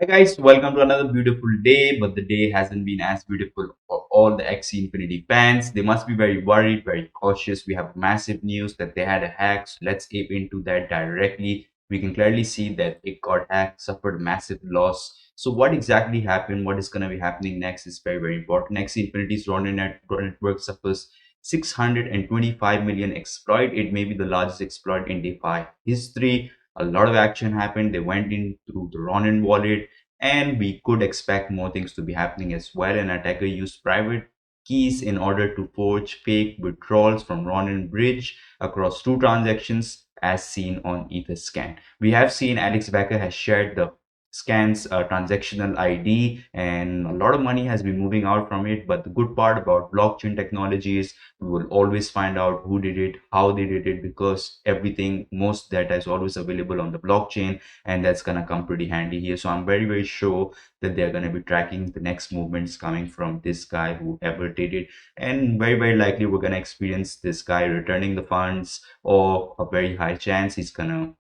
Hi guys, welcome to another beautiful day, but the day hasn't been as beautiful for all the XC Infinity fans. They must be very worried, very cautious. We have massive news that they had a hack, so let's ape into that directly. We can clearly see that it got hacked, suffered massive loss. So what exactly happened, what is going to be happening next is very, very important. XC Infinity's network suffers 625 million exploit. It may be the largest exploit in DeFi history. A lot of action happened. They went in through the Ronin wallet, and we could expect more things to be happening as well. An attacker used private keys in order to forge fake withdrawals from Ronin Bridge across two transactions as seen on Etherscan. We have seen Alex Becker has shared the scans transactional ID, and a lot of money has been moving out from it. But the good part about blockchain technology is we will always find out who did it, how they did it, because everything, most data is always available on the blockchain, and that's gonna come pretty handy here. So I'm very, very sure that they're gonna be tracking the next movements coming from this guy, whoever did it, and very, very likely we're gonna experience this guy returning the funds, or a very high chance he's gonna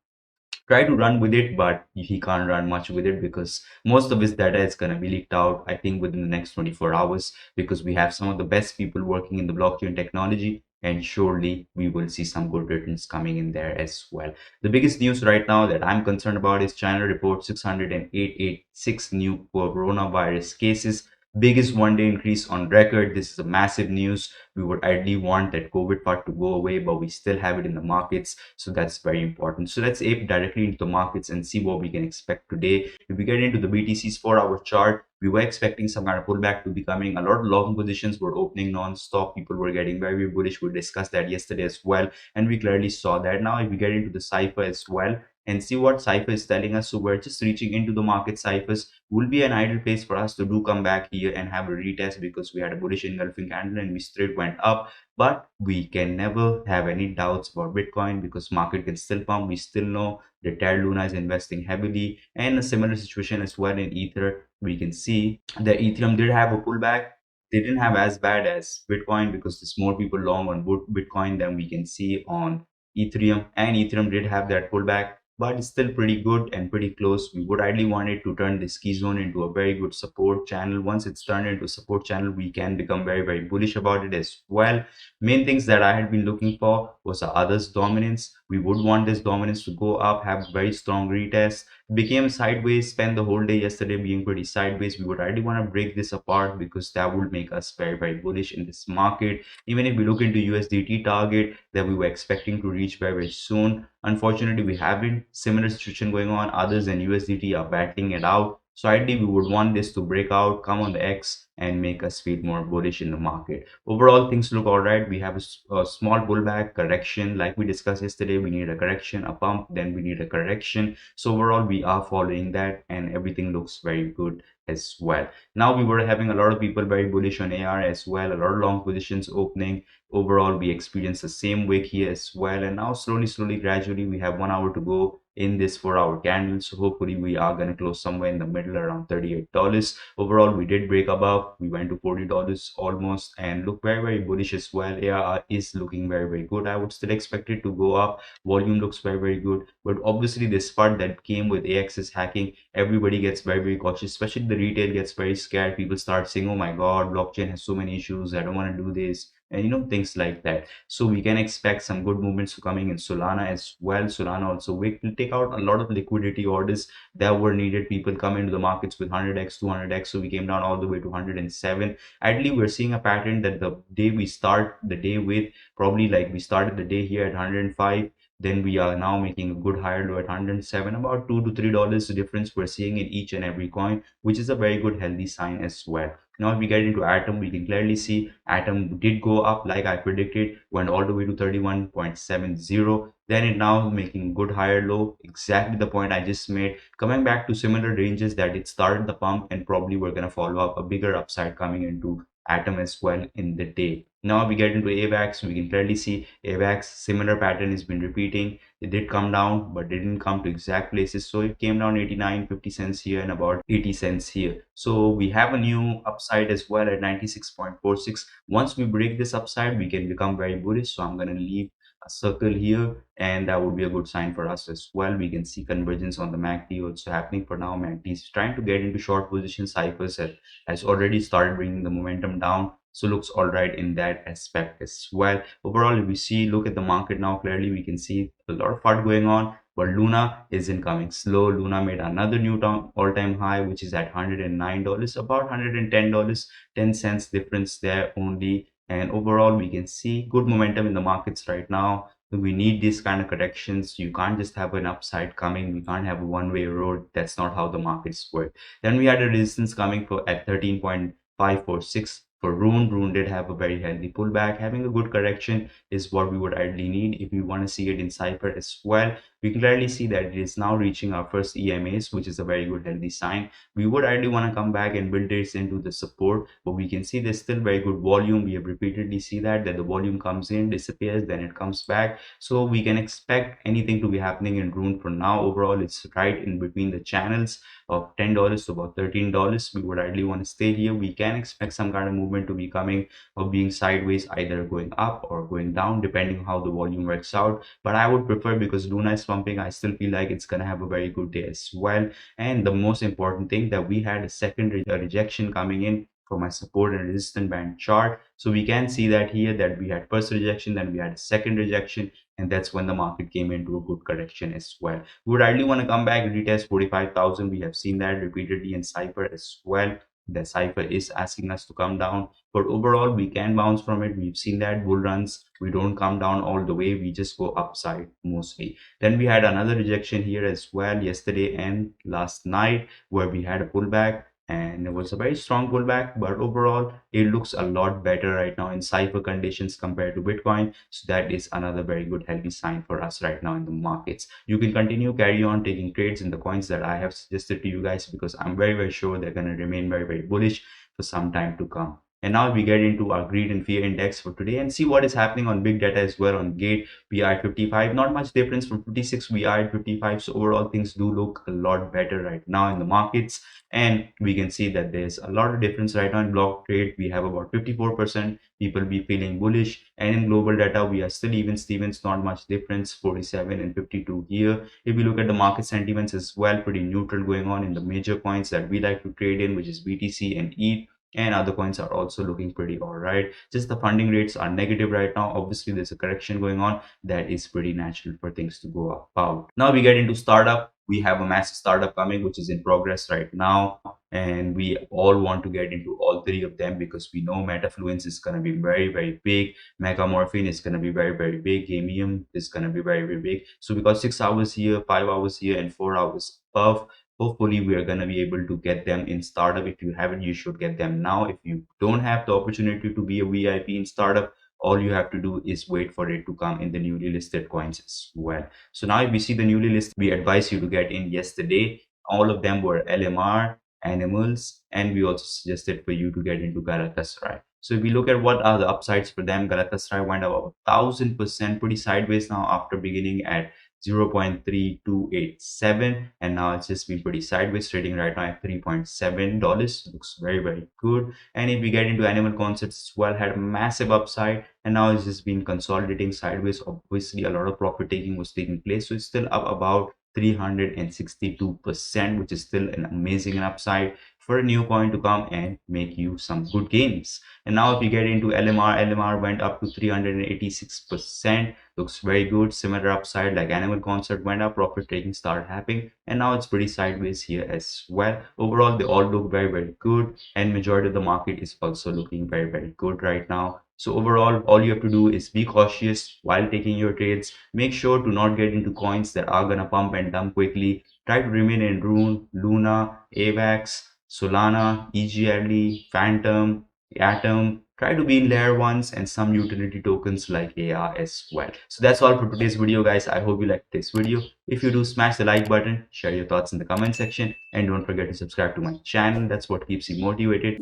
try to run with it, but he can't run much with it because most of his data is going to be leaked out, I think, within the next 24 hours, because we have some of the best people working in the blockchain technology, and surely we will see some good returns coming in there as well. The biggest news right now that I'm concerned about is China reports 686 new coronavirus cases, biggest one-day increase on record. This is a massive news. We would ideally want that COVID part to go away, but we still have it in the markets, so that's very important. So let's ape directly into the markets and see what we can expect today. If we get into the BTC's 4-hour chart, we were expecting some kind of pullback to be coming. A lot of long positions were opening non-stop. People were getting very, very bullish. We discussed that yesterday as well, and we clearly saw that. Now if we get into the cipher as well and see what cipher is telling us, so we're just reaching into the market. Ciphers will be an ideal place for us to do come back here and have a retest, because we had a bullish engulfing candle and we straight went up. But we can never have any doubts about Bitcoin, because market can still pump. We still know that Terra Luna is investing heavily, and a similar situation as well in Ether. We can see that Ethereum did have a pullback. They didn't have as bad as Bitcoin, because there's more people long on Bitcoin than we can see on Ethereum, and Ethereum did have that pullback, but it's still pretty good and pretty close. We would ideally want it to turn this key zone into a very good support channel. Once it's turned into a support channel, we can become very, very bullish about it as well. Main things that I had been looking for was the others dominance. We would want this dominance to go up, have very strong retest, became sideways, spent the whole day yesterday being pretty sideways. We would ideally want to break this apart, because that would make us very, very bullish in this market. Even if we look into USDT target that we were expecting to reach very, very soon, unfortunately we haven't. Similar situation going on. Others and USDT are battling it out. So ideally we would want this to break out, come on the X, and make us feel more bullish in the market. Overall, things look all right. We have a small pullback correction, like we discussed yesterday. We need a correction, a pump, then we need a correction. So overall, we are following that, and everything looks very good as well. Now we were having a lot of people very bullish on AR as well, a lot of long positions opening. Overall, we experienced the same wick here as well, and now slowly, gradually, we have 1 hour to go in this 4-hour candle. So hopefully we are going to close somewhere in the middle around $38. Overall, we did break above. We went to $40 almost, and look very, very bullish as well. ARR is looking very, very good. I would still expect it to go up. Volume looks very, very good, but obviously this part that came with AXS hacking, everybody gets very, very cautious, especially the retail gets very scared. People start saying, oh my god, blockchain has so many issues, I don't want to do this, and things like that. So we can expect some good movements coming in Solana as well. Solana also will take out a lot of liquidity orders that were needed. People come into the markets with 100x, 200x, so we came down all the way to 107. Ideally, we're seeing a pattern that the day we start the day with, probably like we started the day here at 105, then we are now making a good higher low at 107. About $2 to $3 difference we're seeing in each and every coin, which is a very good healthy sign as well. Now if we get into Atom, we can clearly see Atom did go up like I predicted, went all the way to 31.70. Then it now making good higher low, exactly the point I just made, coming back to similar ranges that it started the pump, and probably we're going to follow up a bigger upside coming into Atom as well in the day. Now we get into AVAX, we can clearly see AVAX similar pattern has been repeating. It did come down, but didn't come to exact places. So it came down 89.50 here and about 80 cents here. So we have a new upside as well at 96.46. Once we break this upside, we can become very bullish. So I'm going to leave circle here, and that would be a good sign for us as well. We can see convergence on the MACD also happening for now. MACD is trying to get into short position. Cyphers has already started bringing the momentum down, so looks all right in that aspect as well. Overall, if we see look at the market now, clearly we can see a lot of FUD going on, but Luna isn't coming slow. Luna made another new all-time high, which is at $109, about $110, 10 cents difference there only. And overall, we can see good momentum in the markets right now. We need these kind of corrections. You can't just have an upside coming. We can't have a one-way road. That's not how the markets work. Then we had a resistance coming for at 13.546 for Rune. Rune did have a very healthy pullback. Having a good correction is what we would ideally need if we want to see it in Cypher as well. We can clearly see that it is now reaching our first EMAs, which is a very good healthy sign. We would ideally want to come back and build this into the support, but we can see there's still very good volume. We have repeatedly see that the volume comes in, disappears, then it comes back. So we can expect anything to be happening in Rune for now. Overall, it's right in between the channels of $10 to about $13. We would ideally want to stay here. We can expect some kind of movement to be coming or being sideways, either going up or going down, depending how the volume works out. But I would prefer, because Luna is pumping, I still feel like it's gonna have a very good day as well. And the most important thing, that we had a second rejection coming in for my support and resistance band chart. So we can see that here, that we had first rejection, then we had a second rejection, and that's when the market came into a good correction as well. We would ideally want to come back, retest 45,000. We have seen that repeatedly in Cypher as well. The Cypher is asking us to come down, but overall we can bounce from it. We've seen that bull runs, we don't come down all the way, we just go upside mostly. Then we had another rejection here as well yesterday and last night, where we had a pullback, and it was a very strong pullback, but overall it looks a lot better right now in Cypher conditions compared to Bitcoin. So that is another very good healthy sign for us right now in the markets. You can continue carry on taking trades in the coins that I have suggested to you guys, because I'm very sure they're going to remain very bullish for some time to come. And now we get into our greed and fear index for today and see what is happening on big data as well. On Gate, we are at 55, not much difference from 56, we are at 55. So overall things do look a lot better right now in the markets. And we can see that there's a lot of difference right now in block trade. We have about 54% people be feeling bullish, and in global data we are still even Stevens, not much difference, 47 and 52 here. If we look at the market sentiments as well, pretty neutral going on in the major coins that we like to trade in, which is BTC and ETH, and other coins are also looking pretty all right. Just the funding rates are negative right now. Obviously there's a correction going on, that is pretty natural for things to go up out. Now we get into startup. We have a massive startup coming, which is in progress right now, and we all want to get into all three of them, because we know Metafluence is going to be very big, Megamorphine is going to be very big, Gamium is going to be very big. So we got 6 hours here, 5 hours here, and 4 hours above. Hopefully we are going to be able to get them in startup. If you haven't, you should get them now. If you don't have the opportunity to be a VIP in startup, all you have to do is wait for it to come in the newly listed coins as well. So now if we see the newly listed, we advise you to get in yesterday. All of them were LMR, animals, and we also suggested for you to get into Galatasaray. So if we look at what are the upsides for them, Galatasaray went up 1,000%, pretty sideways now after beginning at 0.3287, and now it's just been pretty sideways, trading right now at $3.7. Looks very good. And if we get into animal concepts as well, had a massive upside, and now it's just been consolidating sideways. Obviously a lot of profit taking was taking place, so it's still up about 362%, which is still an amazing upside for a new coin to come and make you some good gains. And now if you get into LMR went up to 386%. Looks very good. Similar upside like animal concert went up, profit taking started happening, and now it's pretty sideways here as well. Overall they all look very good, and majority of the market is also looking very good right now. So overall, all you have to do is be cautious while taking your trades. Make sure to not get into coins that are gonna pump and dump quickly. Try to remain in Rune, Luna, AVAX, Solana, EGLE, Phantom, Atom. Try to be in layer ones and some utility tokens like AR as well. So that's all for today's video, guys. I hope you liked this video. If you do, smash the like button, share your thoughts in the comment section, and don't forget to subscribe to my channel. That's what keeps you motivated.